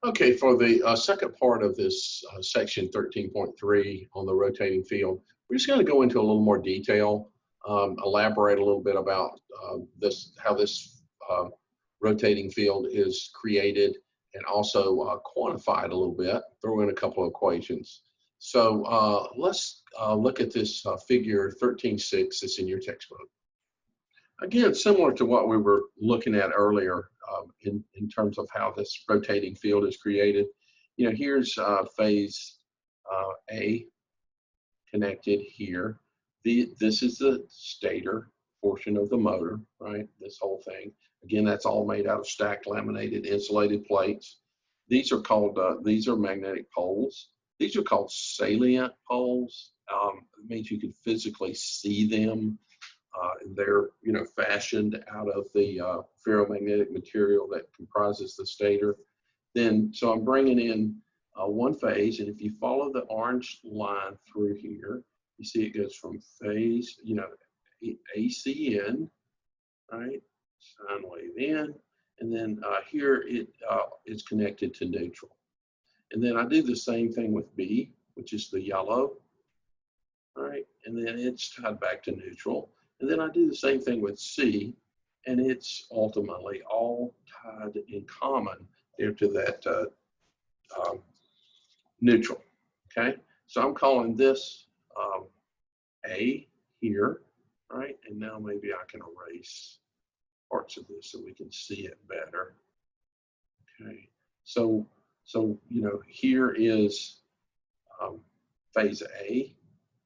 Okay, for the second part of this section 13.3 on the rotating field, we're just going to go into a little more detail, elaborate a little bit about how this rotating field is created, and also quantify it a little bit, throw in a couple of equations. So let's look at this figure 13.6 that's in your textbook. Again, similar to what we were looking at earlier in terms of how this rotating field is created. You know, here's phase A connected here. This is the stator portion of the motor, right? This whole thing. Again, that's all made out of stacked laminated insulated plates. These are called, these are magnetic poles. These are called salient poles. It means you can physically see them. They're, you know, fashioned out of the ferromagnetic material that comprises the stator. Then, so I'm bringing in one phase, and if you follow the orange line through here, you see it goes from phase, you know, AC in, right, sine wave in, and then here it is connected to neutral. And then I do the same thing with B, which is the yellow, right, and then it's tied back to neutral. And then I do the same thing with C, and it's ultimately all tied in common into that neutral, okay? So I'm calling this A here, right? And now maybe I can erase parts of this so we can see it better, okay? So you know, here is phase A,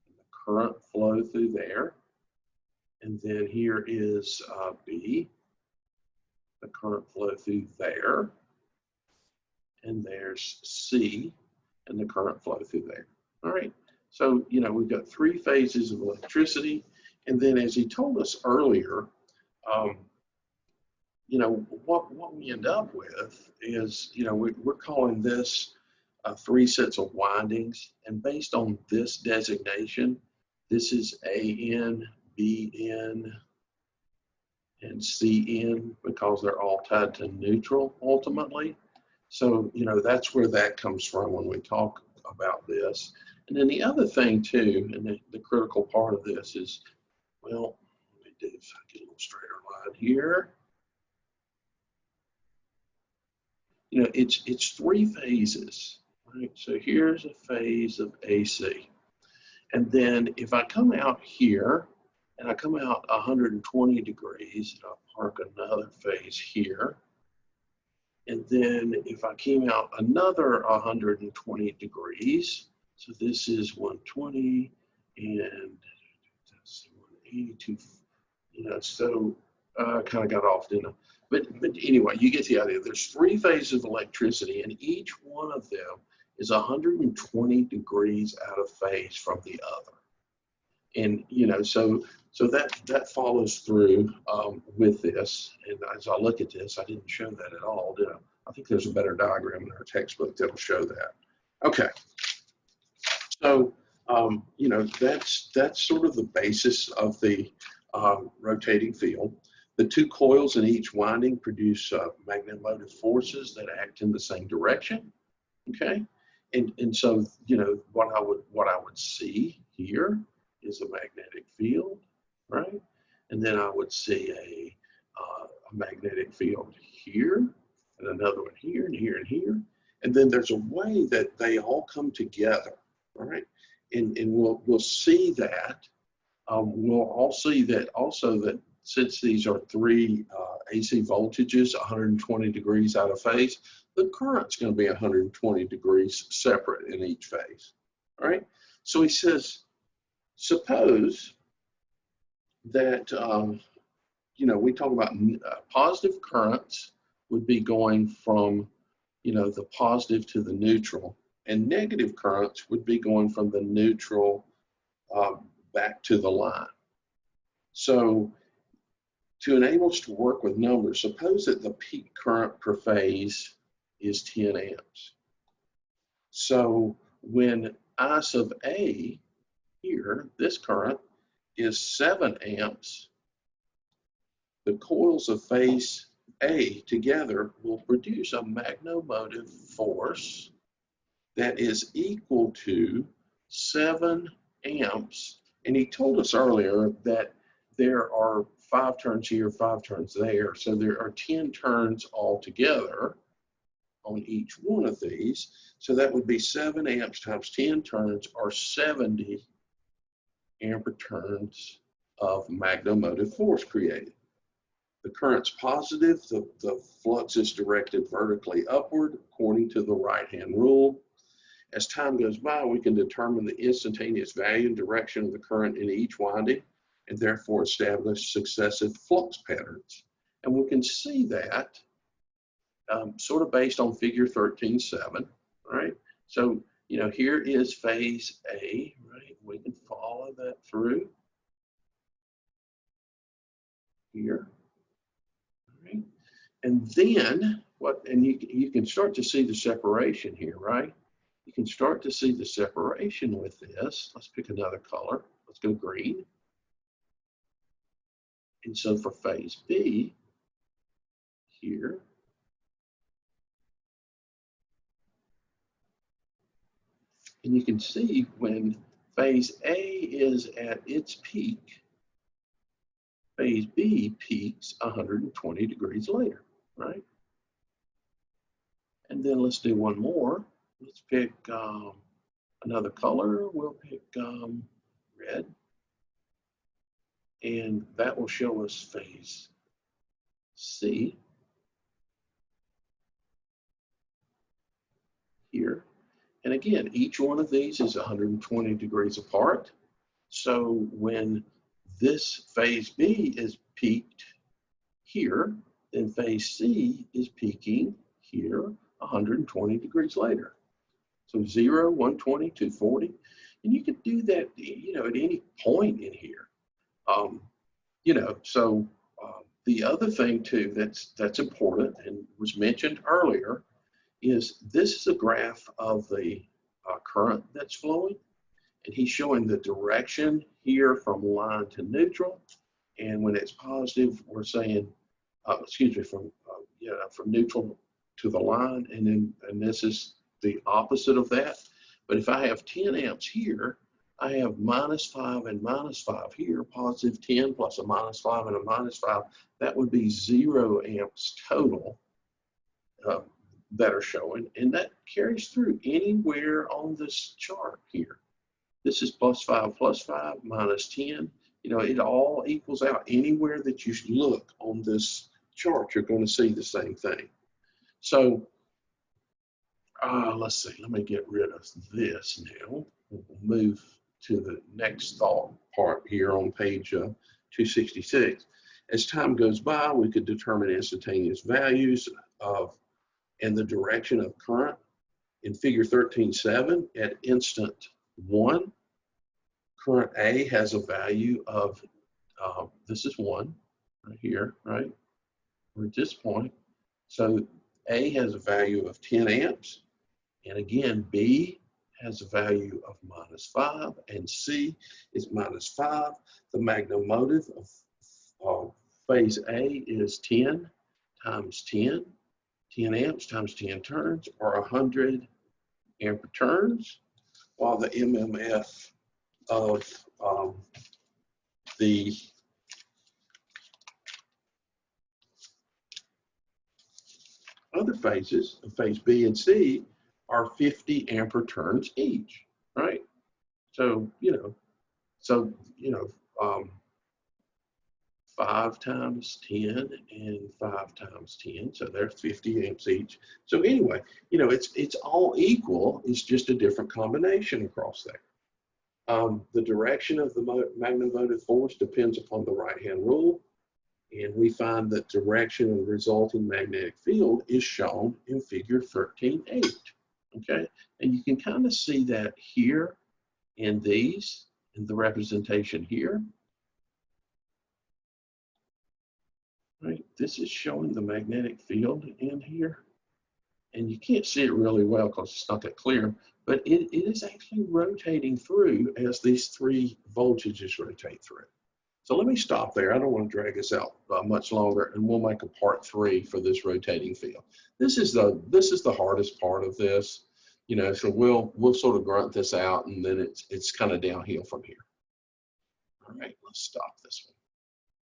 the current flow through there. And then here is B, the current flow through there. And there's C, and the current flow through there. All right, so, you know, we've got three phases of electricity. And then as he told us earlier, you know, what we end up with is, you know, we're calling this three sets of windings. And based on this designation, this is AN, BN, and CN, because they're all tied to neutral ultimately. So, you know, that's where that comes from when we talk about this. And then the other thing too, and the critical part of this is, well, let me do, if I get a little straighter line here. You know, it's three phases, right? So here's a phase of AC. And then if I come out here, and I come out 120 degrees, and I'll park another phase here. And then if I came out another 120 degrees, so this is 120 and that's 182, you know, so I kind of got off, didn't I? But anyway, you get the idea. There's three phases of electricity, and each one of them is 120 degrees out of phase from the other. And, you know, so that follows through with this. And as I look at this, I didn't show that at all, did I? I think there's a better diagram in our textbook that'll show that. Okay. So, you know, that's sort of the basis of the rotating field. The two coils in each winding produce magnetic forces that act in the same direction. Okay. And so, you know, what I would see here is a magnetic field, right? And then I would see a magnetic field here, and another one here, and here, and here. And then there's a way that they all come together, right? And we'll see that. We'll all see that also that since these are three AC voltages, 120 degrees out of phase, the current's going to be 120 degrees separate in each phase, all right? So he says, suppose that, you know, we talk about positive currents would be going from, you know, the positive to the neutral, and negative currents would be going from the neutral back to the line. So to enable us to work with numbers, suppose that the peak current per phase is 10 amps. So when I sub A here, this current is 7 amps, the coils of phase A together will produce a magnomotive force that is equal to 7 amps. And he told us earlier that there are 5 turns here, 5 turns there. So there are 10 turns altogether on each one of these. So that would be 7 amps times 10 turns, or 70 ampere turns of magnomotive force created. The current's positive, the flux is directed vertically upward according to the right-hand rule. As time goes by, we can determine the instantaneous value and direction of the current in each winding, and therefore establish successive flux patterns. And we can see that sort of based on figure 13.7, right? So, you know, here is phase A, right? We can follow that through here, right? And then and you can start to see the separation here, right? You can start to see the separation with this. Let's pick another color. Let's go green. And so for phase B here, and you can see when phase A is at its peak, phase B peaks 120 degrees later, right? And then let's do one more. Let's pick another color. We'll pick red. And that will show us phase C here. And again, each one of these is 120 degrees apart. So when this phase B is peaked here, then phase C is peaking here 120 degrees later. So 0, 120, 240. And you could do that, you know, at any point in here. You know, so the other thing too that's important and was mentioned earlier is this is a graph of the current that's flowing, and he's showing the direction here from line to neutral. And when it's positive, we're saying, excuse me, from neutral to the line, and this is the opposite of that. But if I have 10 amps here, I have -5 and -5 here, positive 10 plus a -5 and a -5. That would be 0 amps total that are showing, and that carries through anywhere on this chart here. This is +5, +5, -10. You know, it all equals out. Anywhere that you look on this chart, you're going to see the same thing. So let's see, let me get rid of this now. We'll move to the next thought part here on page 266. As time goes by, we could determine instantaneous values of and the direction of current. In figure 13.7, at instant 1, current A has a value of, this is 1 right here, right? We're at this point. So A has a value of 10 amps. And again, B has a value of -5, and C is -5. The magnomotive of phase A is 10 times 10. 10 amps times 10 turns, or 100 ampere turns, while the MMF of the other phases, of phase B and C, are 50 ampere turns each, right? So, 5 times 10 and 5 times 10, so they're 50 amps each. So anyway, it's all equal. It's just a different combination across there. The direction of the magnomotive force depends upon the right-hand rule, and we find that direction of the resulting magnetic field is shown in figure 13.8. Okay, and you can kind of see that here in these, in the representation here. Right, this is showing the magnetic field in here, and you can't see it really well because it's not that clear, but it is actually rotating through as these 3 voltages rotate through. So let me stop there. I don't want to drag this out much longer, and we'll make a part 3 for this rotating field. This is the hardest part of this, you know. So we'll sort of grunt this out, and then it's kind of downhill from here. All right, let's stop this one.